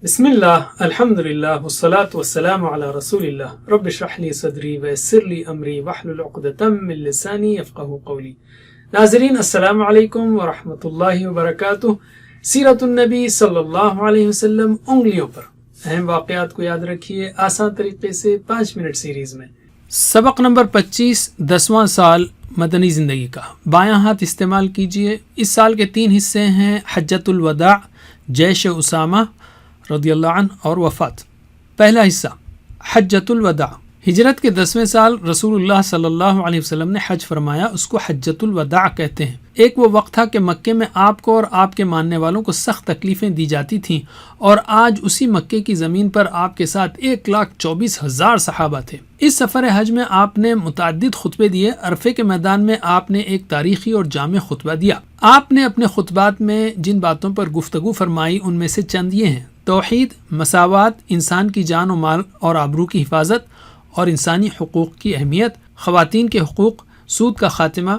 بسم اللہ الحمد للہ والصلاة والسلام علی رسول اللہ رب اشرح لی صدری ویسر لی امری واحلل عقدۃ من لسانی یفقہوا قولی۔ ناظرین السلام علیکم ورحمۃ اللہ وبرکاتہ۔ سیرت النبی صلی اللہ علیہ وسلم انگلیوں پر اہم واقعات کو یاد رکھیے آسان طریقے سے 5 منٹ سیریز میں۔ سبق نمبر 25، 10واں سال مدنی زندگی کا۔ بایاں ہاتھ استعمال کیجئے۔ اس سال کے 3 حصے ہیں: حجۃ الوداع، جیش اسامہ رضی اللہ عنہ اور وفات۔ پہلا حصہ حجۃ الوداع۔ ہجرت کے 10ویں سال رسول اللہ صلی اللہ علیہ وسلم نے حج فرمایا، اس کو حجۃ الوداع کہتے ہیں۔ ایک وہ وقت تھا کہ مکے میں آپ کو اور آپ کے ماننے والوں کو سخت تکلیفیں دی جاتی تھیں، اور آج اسی مکے کی زمین پر آپ کے ساتھ 1,24,000 صحابہ تھے۔ اس سفر حج میں آپ نے متعدد خطبے دیے۔ عرفے کے میدان میں آپ نے ایک تاریخی اور جامع خطبہ دیا۔ آپ نے اپنے خطبات میں جن باتوں پر گفتگو فرمائی ان میں سے چند یہ ہیں: توحید، مساوات، انسان کی جان و مال اور آبرو کی حفاظت اور انسانی حقوق کی اہمیت، خواتین کے حقوق، سود کا خاتمہ،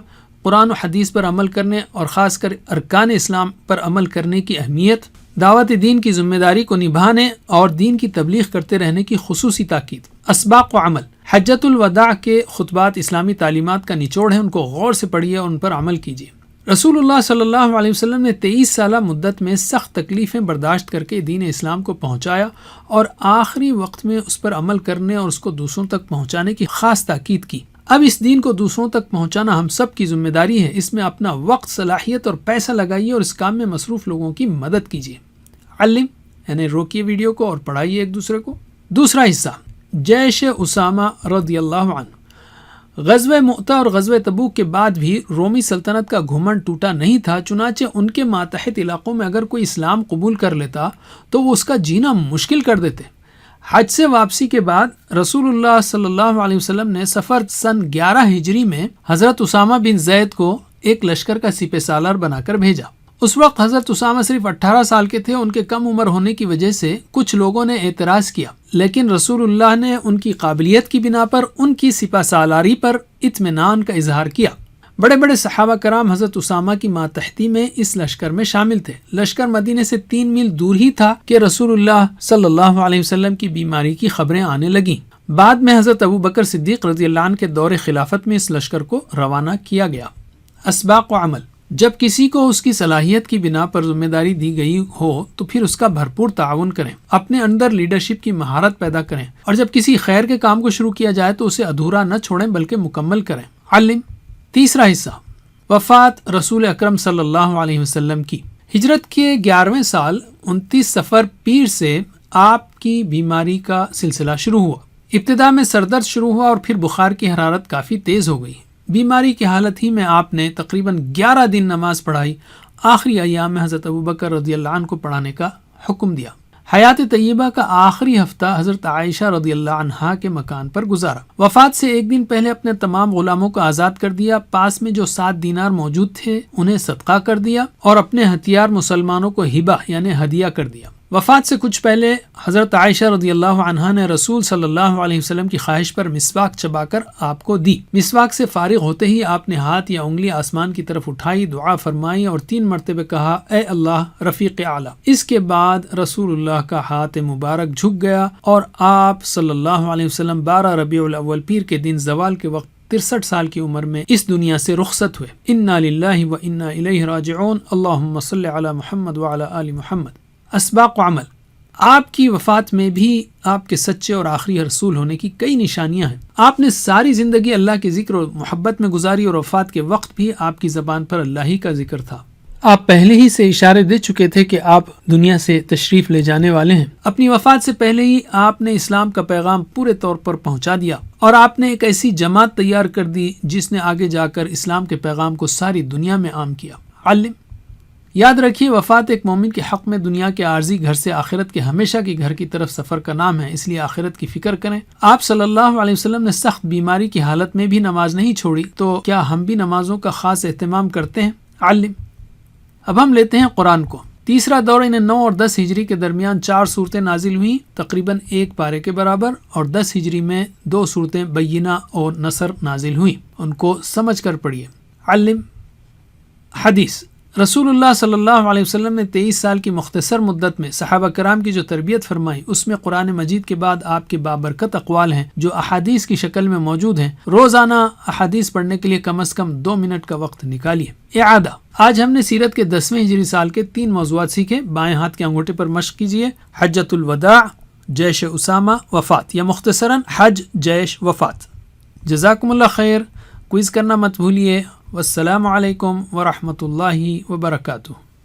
قرآن و حدیث پر عمل کرنے اور خاص کر ارکان اسلام پر عمل کرنے کی اہمیت، دعوت دین کی ذمہ داری کو نبھانے اور دین کی تبلیغ کرتے رہنے کی خصوصی تاکید۔ اسباق و عمل۔ حجۃ الوداع کے خطبات اسلامی تعلیمات کا نچوڑ ہیں، ان کو غور سے پڑھیے اور ان پر عمل کیجیے۔ رسول اللہ صلی اللہ علیہ وسلم نے 23 سالہ مدت میں سخت تکلیفیں برداشت کر کے دین اسلام کو پہنچایا، اور آخری وقت میں اس پر عمل کرنے اور اس کو دوسروں تک پہنچانے کی خاص تاکید کی۔ اب اس دین کو دوسروں تک پہنچانا ہم سب کی ذمہ داری ہے۔ اس میں اپنا وقت، صلاحیت اور پیسہ لگائیے اور اس کام میں مصروف لوگوں کی مدد کیجیے۔ علم یعنی روکیے ویڈیو کو اور پڑھائیے ایک دوسرے کو۔ دوسرا حصہ جیش اسامہ رضی اللہ عنہ۔ غزوہ مؤتہ اور غزوہ تبوک کے بعد بھی رومی سلطنت کا گھمنڈ ٹوٹا نہیں تھا، چنانچہ ان کے ماتحت علاقوں میں اگر کوئی اسلام قبول کر لیتا تو وہ اس کا جینا مشکل کر دیتے۔ حج سے واپسی کے بعد رسول اللہ صلی اللہ علیہ وسلم نے سفر سن 11 ہجری میں حضرت اسامہ بن زید کو ایک لشکر کا سپہ سالار بنا کر بھیجا۔ اس وقت حضرت اسامہ صرف 18 سال کے تھے۔ ان کے کم عمر ہونے کی وجہ سے کچھ لوگوں نے اعتراض کیا، لیکن رسول اللہ نے ان کی قابلیت کی بنا پر ان کی سپہ سالاری پر اطمینان کا اظہار کیا۔ بڑے بڑے صحابہ کرام حضرت اسامہ کی ماتحتی میں اس لشکر میں شامل تھے۔ لشکر مدینے سے 3 میل دور ہی تھا کہ رسول اللہ صلی اللہ علیہ وسلم کی بیماری کی خبریں آنے لگیں۔ بعد میں حضرت ابوبکر صدیق رضی اللہ عنہ کے دور خلافت میں اس لشکر کو روانہ کیا گیا۔ اسباق و عمل۔ جب کسی کو اس کی صلاحیت کی بنا پر ذمہ داری دی گئی ہو تو پھر اس کا بھرپور تعاون کریں، اپنے اندر لیڈرشپ کی مہارت پیدا کریں، اور جب کسی خیر کے کام کو شروع کیا جائے تو اسے ادھورا نہ چھوڑیں بلکہ مکمل کریں۔ علم۔ تیسرا حصہ وفات رسول اکرم صلی اللہ علیہ وسلم کی۔ ہجرت کے 11ویں سال 29 صفر پیر سے آپ کی بیماری کا سلسلہ شروع ہوا۔ ابتدا میں سردرد شروع ہوا اور پھر بخار کی حرارت کافی تیز ہو گئی۔ بیماری کی حالت ہی میں آپ نے تقریباً 11 دن نماز پڑھائی۔ آخری ایام میں حضرت ابوبکر رضی اللہ عنہ کو پڑھانے کا حکم دیا۔ حیات طیبہ کا آخری ہفتہ حضرت عائشہ رضی اللہ عنہا کے مکان پر گزارا۔ وفات سے 1 دن پہلے اپنے تمام غلاموں کو آزاد کر دیا، پاس میں جو 7 دینار موجود تھے انہیں صدقہ کر دیا، اور اپنے ہتھیار مسلمانوں کو ہبہ یعنی ہدیہ کر دیا۔ وفات سے کچھ پہلے حضرت عائشہ رضی اللہ عنہا نے رسول صلی اللہ علیہ وسلم کی خواہش پر مسواک چبا کر آپ کو دی۔ مسواک سے فارغ ہوتے ہی آپ نے ہاتھ یا انگلی آسمان کی طرف اٹھائی، دعا فرمائی اور 3 مرتبہ کہا، اے اللہ رفیق اعلیٰ۔ اس کے بعد رسول اللہ کا ہاتھ مبارک جھک گیا اور آپ صلی اللہ علیہ وسلم 12 ربیع الاول پیر کے دن زوال کے وقت 63 سال کی عمر میں اس دنیا سے رخصت ہوئے۔ انا للہ و انا الیہ راجعون۔ اللہم صل علی محمد وعلی آل محمد۔ اسباق و عمل۔ آپ کی وفات میں بھی آپ کے سچے اور آخری رسول ہونے کی کئی نشانیاں ہیں۔ آپ نے ساری زندگی اللہ کے ذکر اور محبت میں گزاری، اور وفات کے وقت بھی آپ کی زبان پر اللہ ہی کا ذکر تھا۔ آپ پہلے ہی سے اشارے دے چکے تھے کہ آپ دنیا سے تشریف لے جانے والے ہیں۔ اپنی وفات سے پہلے ہی آپ نے اسلام کا پیغام پورے طور پر پہنچا دیا، اور آپ نے ایک ایسی جماعت تیار کر دی جس نے آگے جا کر اسلام کے پیغام کو ساری دنیا میں عام کیا۔ علم۔ یاد رکھیے، وفات ایک مومن کے حق میں دنیا کے عارضی گھر سے آخرت کے ہمیشہ کے گھر کی طرف سفر کا نام ہے، اس لیے آخرت کی فکر کریں۔ آپ صلی اللہ علیہ وسلم نے سخت بیماری کی حالت میں بھی نماز نہیں چھوڑی، تو کیا ہم بھی نمازوں کا خاص اہتمام کرتے ہیں؟ علم۔ اب ہم لیتے ہیں قرآن کو۔ تیسرا دور 9 اور 10 ہجری کے درمیان 4 صورتیں نازل ہوئیں، تقریباً 1 پارے کے برابر، اور 10 ہجری میں 2 صورتیں بینہ اور نصر نازل ہوئیں۔ ان کو سمجھ کر پڑھیے۔ علم۔ حدیث رسول اللہ صلی اللہ علیہ وسلم نے 23 سال کی مختصر مدت میں صحابہ کرام کی جو تربیت فرمائی، اس میں قرآن مجید کے بعد آپ کے بابرکت اقوال ہیں جو احادیث کی شکل میں موجود ہیں۔ روزانہ احادیث پڑھنے کے لیے کم از کم 2 منٹ کا وقت نکالیے۔ اعادہ، آج ہم نے سیرت کے 10ویں ہجری سال کے 3 موضوعات سیکھے۔ بائیں ہاتھ کے انگوٹھے پر مشق کیجیے۔ حجۃ الوداع، جیش اسامہ، وفات، یا مختصراً حج، جیش، وفات۔ جزاکم اللہ خیر۔ کوئز کرنا مت بھولیے۔ والسلام علیکم ورحمۃ اللہ وبرکاتہ۔